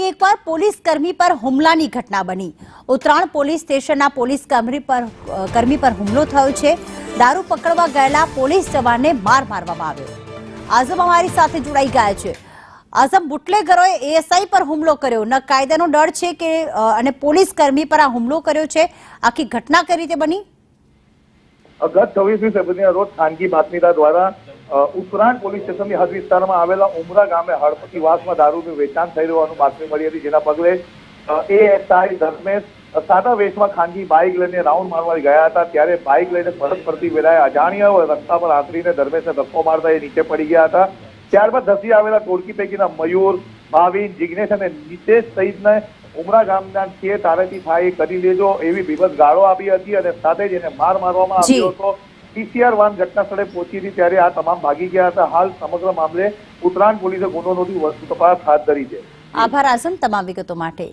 એકવાર પોલીસ કર્મી પર હુમલાની ઘટના બની। ઉત્તરાણ પોલીસ સ્ટેશનના પોલીસ કર્મી પર હુમલો થયો છે। દારૂ પકડવા ગયેલા પોલીસ જવાનને માર મારવામાં આવ્યો। આઝમ અમારી સાથે જોડાઈ ગયા છે। આઝમ, બુટલેગરોએ એએસઆઈ પર હુમલો કર્યો, ન કાયદાનો ડર છે કે અને પોલીસ કર્મી પર આ હુમલો કર્યો છે। આખી ઘટના કઈ રીતે બની? ગત 26મી ફેબ્રુઆરીના રોજ ખાનગી બાતમીદાર દ્વારા ઉત્તરાણ પોલીસ સ્ટેશનની હદ વિસ્તારમાં આવેલા ઉમરા ગામે હળપતિવાસમાં દારૂનું વેચાણ થઈ રહ્યાનું બાતમી મળી હતી, જેના પગલે એએસઆઈ ધર્મેશ સાદા વેશમાં ખાનગી બાઇક લઈને રાઉન્ડ મારવા ગયા હતા। ત્યારે બાઇક લઈને પરત ફરતી વેળાએ અજાણ્યા રસ્તા પર આંતરીને ધર્મેશને ધક્કો મારતા એ નીચે પડી ગયા હતા। ત્યારબાદ ધસી આવેલા ટોળકી પૈકીના મયુર, ભાવિન, જિગ્નેશ અને નિતેશ સહિતને ઉમરા ગામના છે તારેથી થાય કરી લેજો એવી વિગત ગાળો આપી હતી અને સાથે જ એને માર મારવામાં આવ્યો હતો। પીસીઆર વાન ઘટના સ્થળે પહોંચી હતી ત્યારે આ તમામ ભાગી ગયા હતા। હાલ સમગ્ર મામલે ઉત્તરાયણ પોલીસે ગુનો નોંધી વધુ તપાસ હાથ ધરી છે। આભાર આઝમ તમામ વિગતો માટે।